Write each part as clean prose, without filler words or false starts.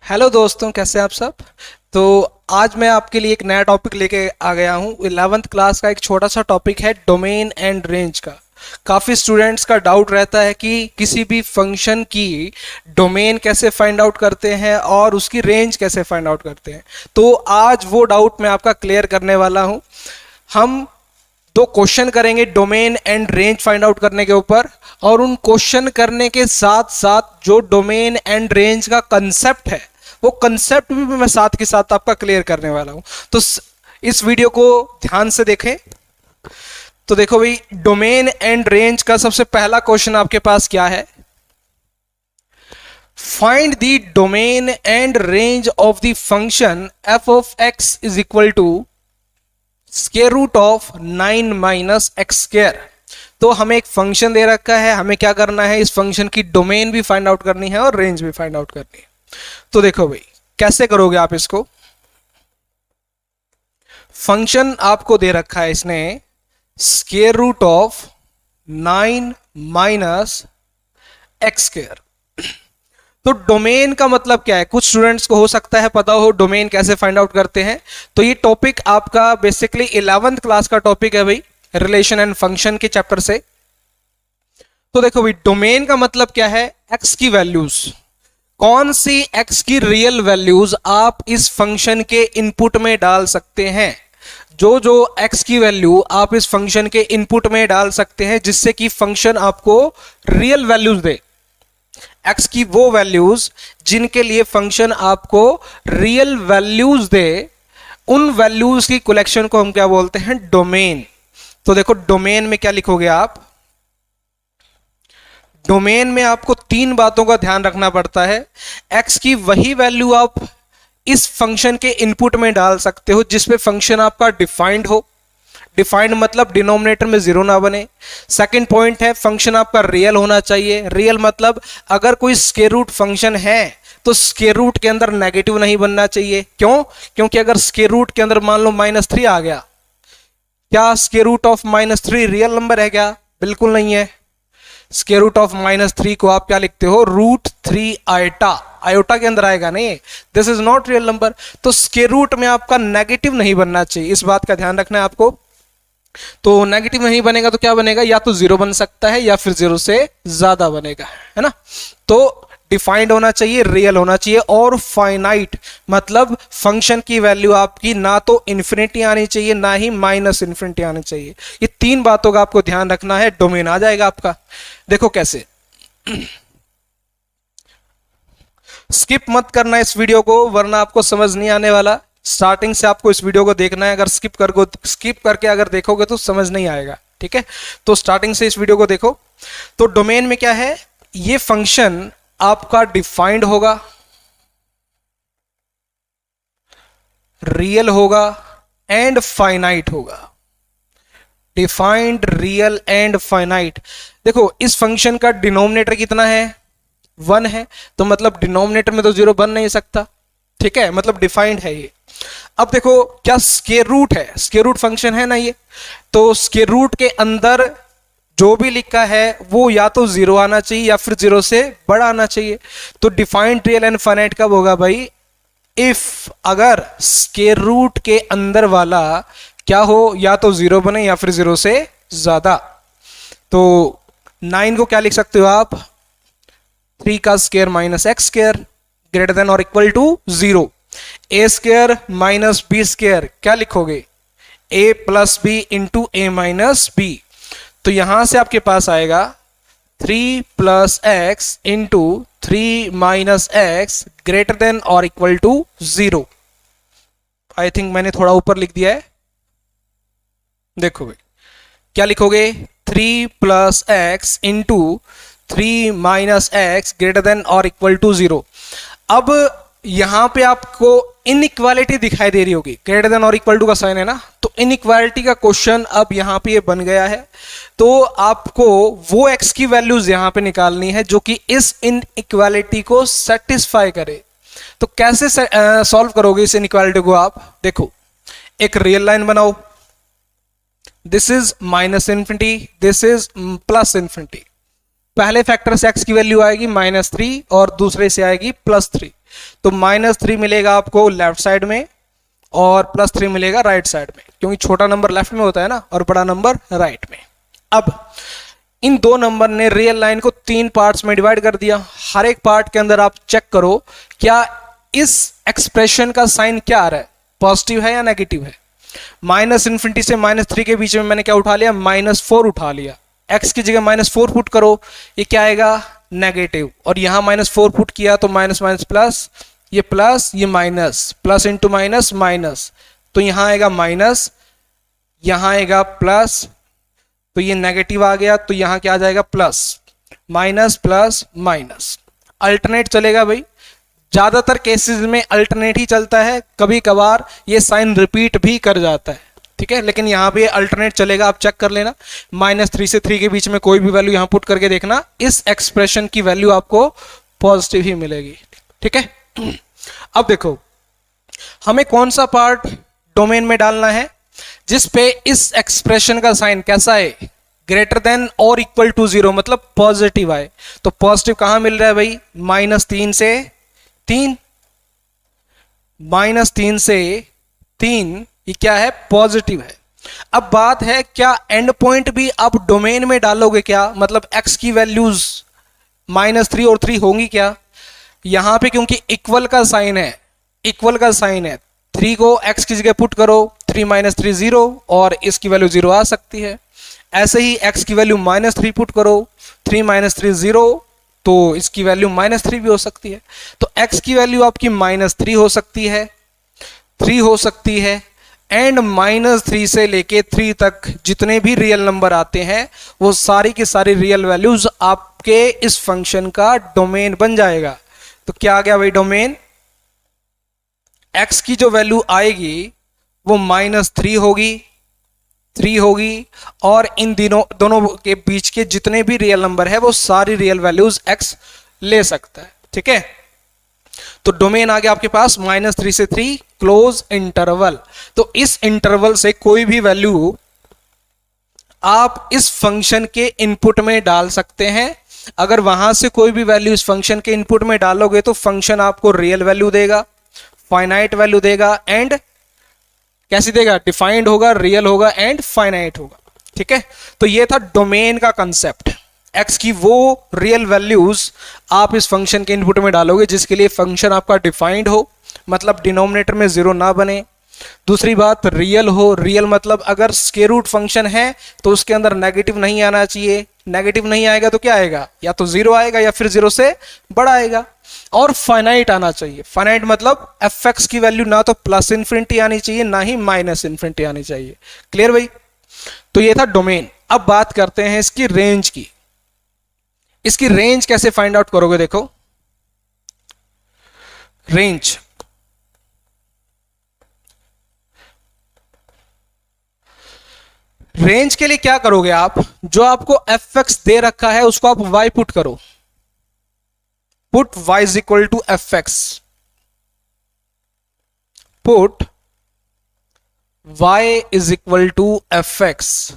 Hello दोस्तों, कैसे हैं आप सब। तो आज मैं आपके लिए एक नया टॉपिक लेके आ गया हूँ। 11th क्लास का एक छोटा सा टॉपिक है डोमेन एंड रेंज का। काफ़ी स्टूडेंट्स का डाउट रहता है कि किसी भी फंक्शन की डोमेन कैसे फाइंड आउट करते हैं और उसकी रेंज कैसे फाइंड आउट करते हैं। तो आज वो डाउट मैं आपका क्लियर करने वाला हूँ। हम दो क्वेश्चन करेंगे domain and range find out करने के ऊपर, और उन क्वेश्चन करने के साथ साथ जो डोमेन एंड रेंज का कंसेप्ट है वो कंसेप्ट भी मैं साथ के साथ आपका क्लियर करने वाला हूं। तो इस वीडियो को ध्यान से देखें। तो देखो भाई, डोमेन एंड रेंज का सबसे पहला क्वेश्चन आपके पास क्या है। Find the domain and range of the function f of x is equal to square root of 9 minus X square. तो हमें एक फंक्शन दे रखा है, हमें क्या करना है, इस फंक्शन की डोमेन भी फाइंड आउट करनी है और रेंज भी फाइंड आउट करनी है। तो देखो भाई, कैसे करोगे आप इसको। फंक्शन आपको दे रखा है इसने square root of 9 minus X square. तो डोमेन का मतलब क्या है, कुछ स्टूडेंट्स को हो सकता है पता हो डोमेन कैसे फाइंड आउट करते हैं। तो ये टॉपिक आपका बेसिकली 11th क्लास का टॉपिक है भाई, रिलेशन एंड फंक्शन के चैप्टर से। तो देखो भाई, डोमेन का मतलब क्या है, एक्स की वैल्यूज, कौन सी एक्स की रियल वैल्यूज आप इस फंक्शन के इनपुट में डाल सकते हैं। जो जो एक्स की वैल्यू आप इस फंक्शन के इनपुट में डाल सकते हैं जिससे कि फंक्शन आपको रियल वैल्यूज दे। एक्स की वो वैल्यूज जिनके लिए फंक्शन आपको रियल वैल्यूज दे, उन वैल्यूज की कलेक्शन को हम क्या बोलते हैं, डोमेन। तो देखो, डोमेन में क्या लिखोगे आप। डोमेन में आपको तीन बातों का ध्यान रखना पड़ता है। एक्स की वही वैल्यू आप इस फंक्शन के इनपुट में डाल सकते हो जिसपे फंक्शन आपका डिफाइंड हो। डिफाइंड मतलब डिनोमिनेटर में जीरो ना बने। सेकंड पॉइंट है, फंक्शन आपका रियल होना चाहिए। रियल मतलब अगर कोई स्क्वायर रूट फंक्शन है तो स्क्वायर रूट के अंदर नेगेटिव नहीं बनना चाहिए। क्यों? क्योंकि अगर स्क्वायर रूट के अंदर मान लो -3 आ गया, क्या square root of -3 real number है क्या? बिल्कुल नहीं है। स्क्वायर रूट ऑफ -3 को आप क्या लिखते हो, √3 आयोटा। आयोटा के अंदर आएगा नहीं, this is not real number. तो स्क्वायर रूट में आपका नेगेटिव नहीं बनना चाहिए, इस बात का ध्यान रखना है आपको। तो नेगेटिव नहीं बनेगा तो क्या बनेगा, या तो 0 बन सकता है या फिर 0 से ज्यादा बनेगा, है ना। तो डिफाइंड होना चाहिए, रियल होना चाहिए, और फाइनाइट मतलब फंक्शन की वैल्यू आपकी ना तो इन्फिनिटी आनी चाहिए ना ही -∞ आनी चाहिए। ये तीन बातों का आपको ध्यान रखना है, डोमेन आ जाएगा आपका। देखो कैसे। स्किप मत करना इस वीडियो को, वरना आपको समझ नहीं आने वाला। स्टार्टिंग से आपको इस वीडियो को देखना है। अगर स्किप करके अगर देखोगे तो समझ नहीं आएगा, ठीक है। तो स्टार्टिंग से इस वीडियो को देखो। तो डोमेन में क्या है, ये फंक्शन आपका डिफाइंड होगा, रियल होगा एंड फाइनाइट होगा। Defined, real and finite. देखो, इस फंक्शन का डिनोमिनेटर कितना है, 1 है। तो मतलब डिनोमिनेटर में तो 0 बन नहीं सकता, ठीक है, मतलब डिफाइंड है ये। अब देखो, क्या स्क्वायर रूट है, स्क्वायर रूट फंक्शन है ना ये। तो स्क्वायर रूट के अंदर जो भी लिखा है वो या तो 0 आना चाहिए या फिर 0 से बड़ा आना चाहिए। तो डिफाइंड, रियल एंड फाइनाइट कब होगा भाई, इफ अगर स्क्वायर रूट के अंदर वाला क्या हो, या तो 0 बने या फिर 0 से ज्यादा। तो 9 को क्या लिख सकते हो आप, 3 का square minus X square greater than और equal to 0। A square minus B square क्या लिखोगे, a plus B into A minus B. तो यहां से आपके पास आएगा 3 + x into 3 - x greater than और इक्वल टू 0। आई थिंक मैंने थोड़ा ऊपर लिख दिया है। देखो भाई, क्या लिखोगे, 3 + x into 3 - x greater than और इक्वल टू 0। अब यहां पे आपको इनइक्वालिटी दिखाई दे रही होगी, ग्रेटर देन और इक्वल टू का साइन है ना। तो इनइक्वालिटी का क्वेश्चन अब यहां पे ये बन गया है। तो आपको वो x की वैल्यूज यहां पे निकालनी है जो कि इस इनइक्वालिटी को सेटिस्फाई करे। तो कैसे सॉल्व करोगे इस इनइक्वालिटी को आप, देखो, एक रियल लाइन बनाओ। This is -∞, this is +∞। पहले फैक्टर से x की वैल्यू आएगी -3 और दूसरे से आएगी +3। तो -3 मिलेगा आपको लेफ्ट साइड में और +3 मिलेगा राइट साइड में, क्योंकि छोटा नंबर लेफ्ट में होता है ना और बड़ा नंबर राइट में। अब इन दो नंबर ने रियल लाइन को 3 पार्ट्स में डिवाइड कर दिया। हर एक पार्ट के अंदर आप चेक करो क्या इस एक्सप्रेशन का साइन क्या आ रहा है, पॉजिटिव है या नेगेटिव है। -∞ से -3 के बीच में मैंने क्या उठा लिया, -4 उठा लिया। x की जगह -4 पुट करो, ये क्या आएगा, नेगेटिव। और यहां -4 पुट किया तो माइनस माइनस प्लस, ये प्लस ये minus, plus into minus minus, तो यहां आएगा माइनस, यहां आएगा प्लस, तो ये नेगेटिव आ गया, तो यहां क्या आ जाएगा, plus, minus plus minus. Alternate चलेगा भाई, ज्यादातर केसेस में अल्टरनेट ही चलता है, कभी कभार ये साइन रिपीट भी कर जाता है, ठीक है, लेकिन यहाँ पे अल्टरनेट चलेगा। आप चेक कर लेना, -3 से 3 के बीच में कोई भी वैल्यू यहाँ पुट करके देखना, इस एक्सप्रेशन की वैल्यू आपको पॉजिटिव ही मिलेगी, ठीक है। अब देखो हमें कौन सा पार्ट डोमेन में डालना है जिसपे इस एक्सप्रेशन का साइन कैसा है, ग्रेटर देन और इक्वल टू 0, मतलब पॉजिटिव आए। तो पॉजिटिव कहां मिल रहा है भाई, -3 से 3, -3 से 3, ये क्या है, पॉजिटिव है। अब बात है क्या एंड पॉइंट भी आप डोमेन में डालोगे क्या, मतलब x की वैल्यूज -3 और 3 होंगी क्या। यहां पे क्योंकि इक्वल का साइन है, इक्वल का साइन है, 3 को x की जगह पुट करो, 3 - 3 0, और इसकी वैल्यू 0 आ सकती है। ऐसे ही x की वैल्यू -3 पुट करो, 3 - 3 0, तो इसकी वैल्यू -3 भी हो सकती है। तो x की वैल्यू आपकी -3 हो सकती है, 3 हो सकती है, एंड -3 से लेके 3 तक जितने भी रियल नंबर आते हैं वो सारी की सारी रियल वैल्यूज आपके इस फंक्शन का डोमेन बन जाएगा। तो क्या आ गया भाई डोमेन, x की जो वैल्यू आएगी वो -3 होगी, 3 होगी, और इन दोनों के बीच के जितने भी रियल नंबर है वो सारी रियल वैल्यूज x ले सकता है, ठीक है। तो डोमेन आ गया आपके पास -3 से 3 क्लोज इंटरवल। तो इस इंटरवल से कोई भी वैल्यू आप इस फंक्शन के इनपुट में डाल सकते हैं। अगर वहां से कोई भी वैल्यू इस फंक्शन के इनपुट में डालोगे तो फंक्शन आपको रियल वैल्यू देगा, फाइनाइट वैल्यू देगा, एंड कैसे देगा, डिफाइंड होगा, रियल होगा, एंड फाइनाइट होगा, ठीक है। तो ये था डोमेन का कंसेप्ट, x की वो रियल वैल्यूज आप इस फंक्शन के इनपुट में डालोगे जिसके लिए फंक्शन आपका डिफाइंड हो, मतलब डिनोमिनेटर में 0 ना बने। दूसरी बात रियल हो, रियल मतलब अगर स्क्वायर रूट फंक्शन है तो उसके अंदर नेगेटिव नहीं आना चाहिए, नेगेटिव नहीं आएगा तो क्या आएगा, या तो 0 आएगा या फिर 0 से बड़ा आएगा। और फाइनाइट आना चाहिए, फाइनाइट मतलब fx की वैल्यू ना तो +∞ आनी चाहिए ना ही -∞ आनी चाहिए। क्लियर भाई। तो ये था डोमेन। अब बात करते हैं इसकी रेंज की। इसकी रेंज कैसे फाइंड आउट करोगे, देखो रेंज, रेंज के लिए क्या करोगे आप, जो आपको fx दे रखा है उसको आप y पुट करो, put y is equal to fx, put y is equal to fx।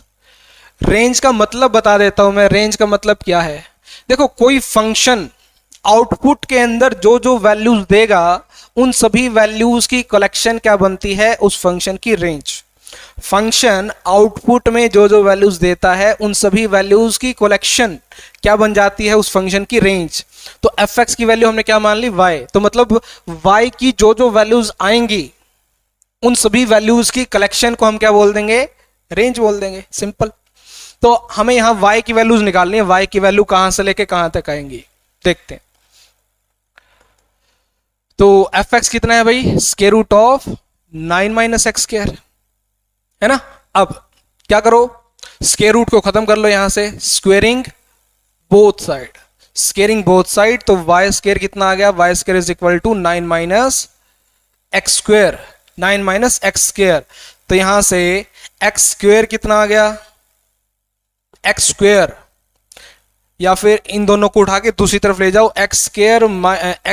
Range का मतलब बता देता हूं मैं, रेंज का मतलब क्या है। देखो कोई फंक्शन आउटपुट के अंदर जो जो वैल्यूज देगा उन सभी वैल्यूज की कलेक्शन क्या बनती है, उस फंक्शन की रेंज। फंक्शन आउटपुट में जो जो वैल्यूज देता है उन सभी वैल्यूज की कलेक्शन क्या बन जाती है, उस फंक्शन की रेंज। तो fx की वैल्यू हमने क्या मान ली, y, तो मतलब y की जो जो वैल्यूज आएंगी उन सभी वैल्यूज की कलेक्शन को हम क्या बोल देंगे, रेंज बोल देंगे, सिंपल। तो हमें यहां y की वैल्यूज निकालनी है, y की वैल्यू कहां से लेके कहां तक आएंगी देखते हैं। तो fx कितना है भाई, square root of 9 - x square है ना। अब क्या करो, स्क्वायर रूट को खत्म कर लो यहां से, squaring both side, squaring both side, तो y स्क्वायर कितना आ गया, y square is equal to 9 - x square, 9 - x square. तो यहां से x स्क्वायर कितना आ गया, x स्क्वायर, या फिर इन दोनों को उठा के दूसरी तरफ ले जाओ, x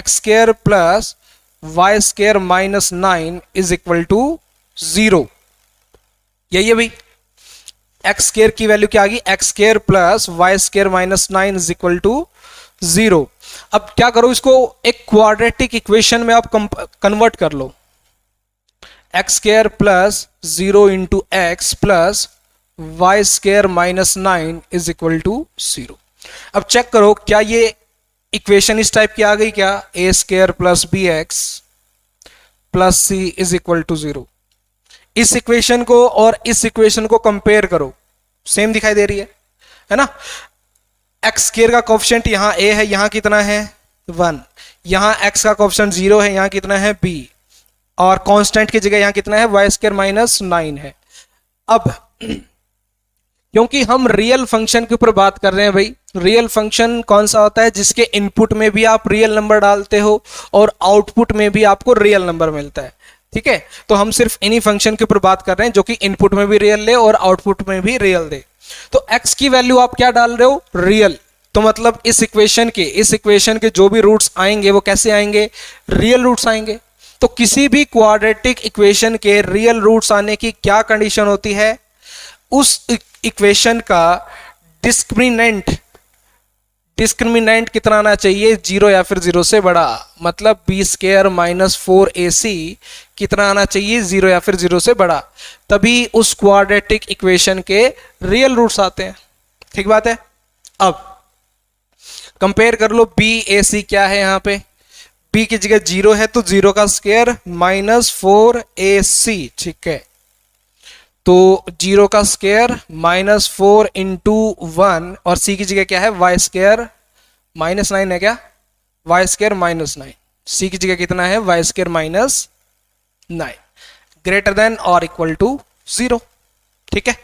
square plus y square minus 9 is equal to 0। यही है भाई, एक्स स्क्वायर की वैल्यू क्या आ गई, X square plus Y square minus 9 is equal to 0। अब क्या करो, इसको एक क्वाड्रेटिक इक्वेशन में आप कन्वर्ट कर लो। X square plus 0 into X plus Y square minus 9 is equal to 0। अब चेक करो क्या ये इक्वेशन इस टाइप की आ गई क्या, A square plus B X plus C is equal to 0। इस इक्वेशन को और इस इक्वेशन को कंपेयर करो, सेम दिखाई दे रही है ना। एक्स स्क्वायर का कोएफिशिएंट यहां ए है, यहां कितना है 1, यहां एक्स का कोएफिशिएंट 0 है, यहां कितना है b, और कांस्टेंट की जगह यहां कितना है वाई स्क्वायर माइनस 9 है। अब क्योंकि हम रियल फंक्शन के ऊपर बात कर रहे हैं भाई, रियल फंक्शन कौन सा होता है जिसके इनपुट में भी आप रियल नंबर डालते हो और आउटपुट में भी आपको रियल नंबर मिलता है, ठीक है। तो हम सिर्फ इन्हीं फंक्शन के ऊपर बात कर रहे हैं जो कि इनपुट में भी रियल ले और आउटपुट में भी रियल दे। तो x की वैल्यू आप क्या डाल रहे हो, रियल। तो मतलब इस इक्वेशन के जो भी रूट्स आएंगे वो कैसे आएंगे, रियल रूट्स आएंगे। तो किसी भी क्वाड्रेटिक इक्वेशन के रियल रूट्स आने की क्या कंडीशन होती है, उस इक्वेशन का डिस्क्रिमिनेंट कितना आना चाहिए, 0 या फिर 0 से बड़ा। मतलब बी स्क्वायर माइनस 4ac कितना आना चाहिए, 0 या फिर 0 से बड़ा, तभी उस क्वाड्रेटिक इक्वेशन के रियल रूट्स आते हैं। ठीक बात है। अब कंपेयर कर लो BAC क्या है, यहां पे b की जगह 0 है तो 0 का स्क्वायर माइनस 4ac, ठीक है। तो 0 का स्क्वायर माइनस 4 इंटू 1 और c की जगह क्या है वाई स्क्वायर माइनस 9 है क्या, वाई स्क्वायर माइनस 9, c की जगह कितना है Y square minus 9 greater than और इक्वल टू 0, ठीक है।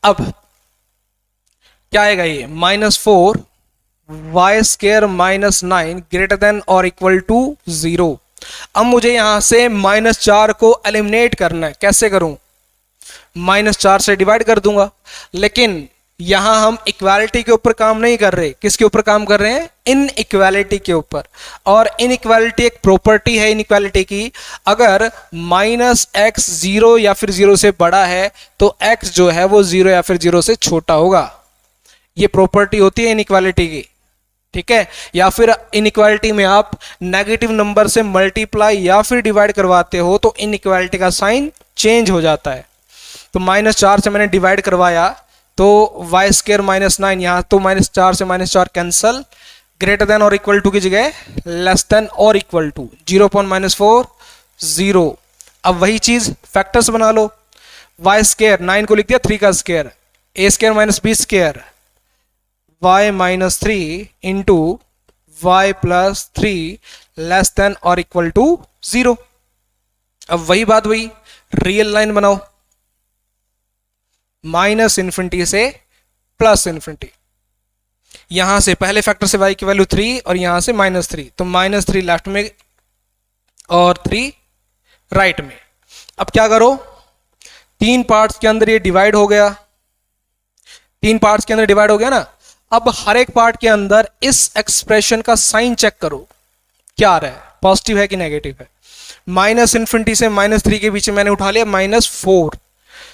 अब क्या आएगा ये -4 Y square minus 9 greater than और इक्वल टू 0। अब मुझे यहां से -4 को एलिमिनेट करना है, कैसे करूं, -4 से डिवाइड कर दूंगा। लेकिन यहां हम इक्वालिटी के ऊपर काम नहीं कर रहे, किसके ऊपर काम कर रहे हैं, इन इक्वालिटी के ऊपर। और इन इक्वालिटी एक प्रॉपर्टी है इन इक्वालिटी की, अगर -x 0 या फिर 0 से बड़ा है तो x जो है वो 0 या फिर 0 से छोटा होगा। ये प्रॉपर्टी होती है इन इक्वालिटी की, ठीक है। या फिर इन इक्वालिटी में आप नेगेटिव नंबर से मल्टीप्लाई या फिर डिवाइड करवाते हो तो इन इक्वालिटी का साइन चेंज हो जाता है। तो -4 से मैंने डिवाइड करवाया तो वाई स्क्वायर माइनस 9, यहां तो -4 से -4 कैंसल, ग्रेटर देन और इक्वल टू की जगह लेस देन और इक्वल टू 0.-4 0। अब वही चीज फैक्टर्स बना लो, वाई स्क्वायर 9 को लिख दिया 3 का square, A square minus B square Y minus 3 into Y plus 3 less than और इक्वल टू 0। अब वही बात वही रियल लाइन बनाओ, -∞ से +∞। यहां से पहले फैक्टर से y की वैल्यू 3 और यहां से -3, तो -3 लेफ्ट में और 3 राइट में। अब क्या करो, 3 पार्ट्स के अंदर ये डिवाइड हो गया, 3 पार्ट्स के अंदर डिवाइड हो गया ना। अब हर एक पार्ट के अंदर इस एक्सप्रेशन का साइन चेक करो क्या आ रहा है, पॉजिटिव है कि नेगेटिव है। -∞ से -3 के बीच में मैंने उठा लिया -4,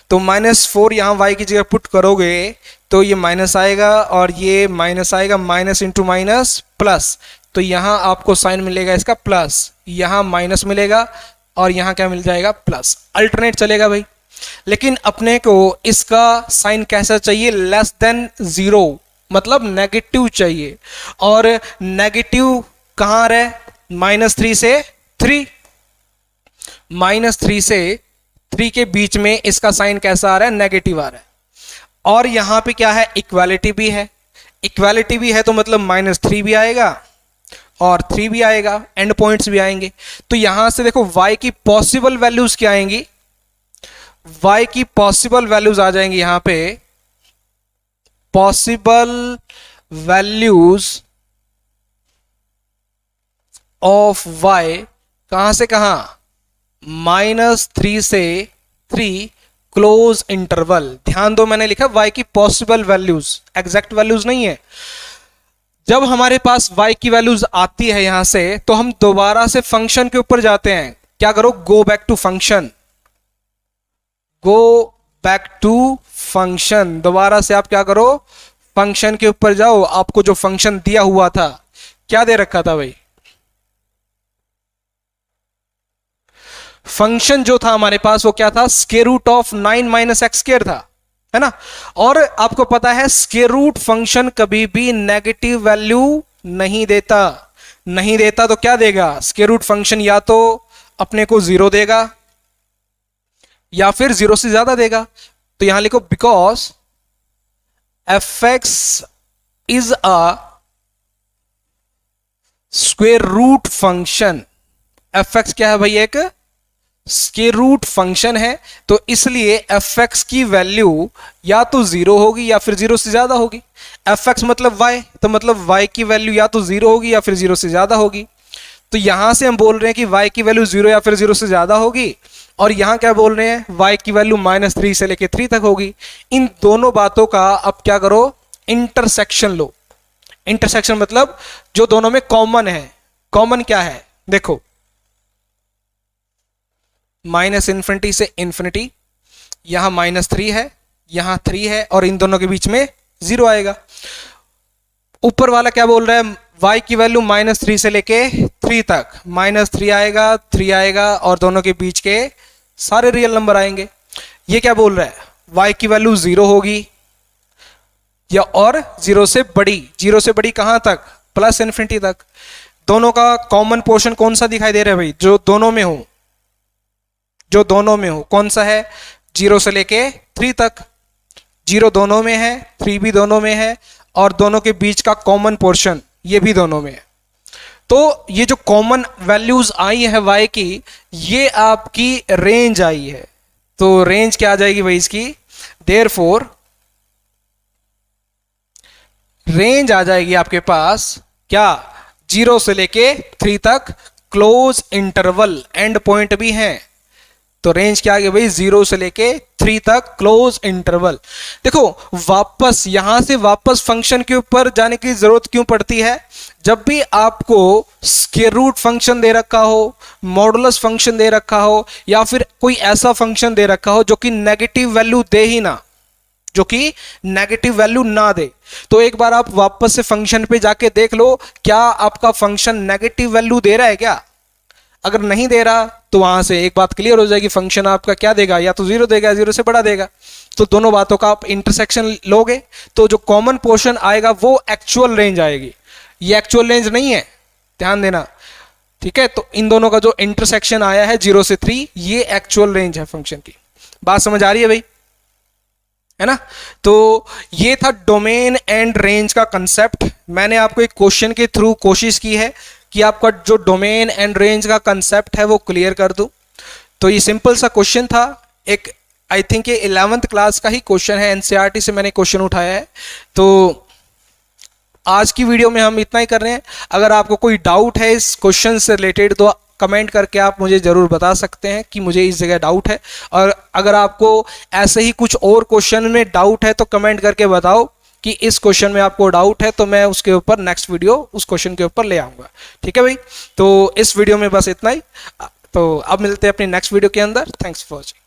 तो -4 यहां y की जगह पुट करोगे तो ये माइनस आएगा और ये माइनस आएगा, माइनस इंटू माइनस प्लस, तो यहां आपको साइन मिलेगा इसका प्लस, यहां माइनस मिलेगा और यहां क्या मिल जाएगा प्लस, अल्टरनेट चलेगा भाई। लेकिन अपने को इसका साइन कैसा चाहिए, लेस देन 0, मतलब नेगेटिव चाहिए। और नेगेटिव कहां आ रहा है, -3 से 3, -3 से 3 के बीच में इसका साइन कैसा आ रहा है, नेगेटिव आ रहा है। और यहां पे क्या है, इक्वालिटी भी है, इक्वालिटी भी है तो मतलब -3 भी आएगा और 3 भी आएगा, एंड पॉइंट्स भी आएंगे। तो यहां से देखो y की पॉसिबल वैल्यूज क्या आएंगी, y की पॉसिबल वैल्यूज आ जाएंगी यहां पे, पॉसिबल वैल्यूज ऑफ y कहां से कहां, -3 से 3 क्लोज इंटरवल। ध्यान दो मैंने लिखा y की पॉसिबल वैल्यूज, एग्जैक्ट वैल्यूज नहीं है। जब हमारे पास y की वैल्यूज आती है यहां से तो हम दोबारा से फंक्शन के ऊपर जाते हैं, क्या करो, go back to function, go back to function. दोबारा से आप क्या करो, फंक्शन के ऊपर जाओ, आपको जो फंक्शन दिया हुआ था क्या दे रखा था भाई? फंक्शन जो था हमारे पास वो क्या था? Square root of 9 minus X square था, है ना। और आपको पता है स्क्वायर रूट फंक्शन कभी भी नेगेटिव वैल्यू नहीं देता। नहीं देता तो क्या देगा? स्क्वायर रूट फंक्शन या तो अपने को जीरो देगा या फिर जीरो से ज्यादा देगा। तो यहां लिखो because F X is a square root function. F X क्या है भाई? एक स्क्वायर रूट फंक्शन है, तो इसलिए एफ एक्स की वैल्यू या तो जीरो होगी या फिर जीरो से ज्यादा होगी। एफ एक्स मतलब वाई, तो मतलब वाई की वैल्यू या तो जीरो होगी या फिर जीरो से ज्यादा होगी। तो यहां से हम बोल रहे हैं कि वाई की वैल्यू जीरो या फिर जीरो से ज्यादा होगी, और यहां क्या बोल रहे हैं? वाई की वैल्यू -3 से लेके 3 तक होगी। इन दोनों बातों का अब क्या करो? इंटरसेक्शन लो। इंटरसेक्शन मतलब जो दोनों में कॉमन है। कॉमन क्या है? देखो, -∞ से इंफिनिटी, यहां -3 है, यहां 3 है, और इन दोनों के बीच में 0 आएगा। ऊपर वाला क्या बोल रहा है? y की वैल्यू -3 से लेके 3 तक, -3 आएगा, 3 आएगा, और दोनों के बीच के सारे रियल नंबर आएंगे। ये क्या बोल रहा है? y की वैल्यू 0 होगी या और 0 से बड़ी। 0 से बड़ी कहां तक? +∞ तक। दोनों का कॉमन पोर्शन कौन सा दिखाई दे रहा है भाई? जो दोनों में हो, जो दोनों में हो कौन सा है? 0 से लेके 3 तक। 0 दोनों में है, 3 भी दोनों में है, और दोनों के बीच का कॉमन पोर्शन ये भी दोनों में है। तो ये जो कॉमन वैल्यूज आई है y की, ये आपकी रेंज आई है। तो रेंज क्या आ जाएगी भाई इसकी? देयरफॉर रेंज आ जाएगी आपके पास क्या? 0 से लेके 3 तक क्लोज इंटरवल, एंड पॉइंट भी है। तो रेंज क्या आ गई भाई? 0 से लेके 3 तक क्लोज इंटरवल। देखो, वापस यहां से वापस फंक्शन के ऊपर जाने की जरूरत क्यों पड़ती है? जब भी आपको स्क्वायर रूट फंक्शन दे रखा हो, मॉडुलस फंक्शन दे रखा हो, या फिर कोई ऐसा फंक्शन दे रखा हो जो कि नेगेटिव वैल्यू दे ही ना, जो कि नेगेटिव वैल्यू ना दे, तो एक बार आप वापस से फंक्शन पे जाके देख लो, क्या आपका फंक्शन नेगेटिव वैल्यू दे रहा है क्या? अगर नहीं दे रहा तो वहां से एक बात क्लियर हो जाएगी, फंक्शन आपका क्या देगा? या तो 0 देगा, 0 से बड़ा देगा। तो दोनों बातों का आप इंटरसेक्शन लोगे तो जो कॉमन पोर्शन आएगा वो एक्चुअल रेंज आएगी। ये एक्चुअल रेंज नहीं है, ध्यान देना, ठीक है। तो इन दोनों का जो इंटरसेक्शन आया है 0 से 3, ये एक्चुअल रेंज है फंक्शन की। बात समझ आ रही है भाई? है ना। तो ये था डोमेन एंड रेंज का कंसेप्ट। मैंने आपको एक क्वेश्चन के थ्रू कोशिश की है कि आपका जो डोमेन एंड रेंज का कंसेप्ट है वो क्लियर कर दूं। तो ये सिंपल सा क्वेश्चन था, एक आई थिंक ये 11th क्लास का ही क्वेश्चन है, एनसीईआरटी से मैंने क्वेश्चन उठाया है। तो आज की वीडियो में हम इतना ही कर रहे हैं। अगर आपको कोई डाउट है इस क्वेश्चन से रिलेटेड तो कमेंट करके आप मुझे ज़रूर बता सकते हैं कि मुझे इस जगह डाउट है, और अगर आपको ऐसे ही कुछ और क्वेश्चन में डाउट है तो कमेंट करके बताओ कि इस क्वेश्चन में आपको डाउट है, तो मैं उसके ऊपर नेक्स्ट वीडियो उस क्वेश्चन के ऊपर ले आऊँगा। ठीक है भाई, तो इस वीडियो में बस इतना ही। तो अब मिलते हैं अपनी नेक्स्ट वीडियो के अंदर। Thanks for watching.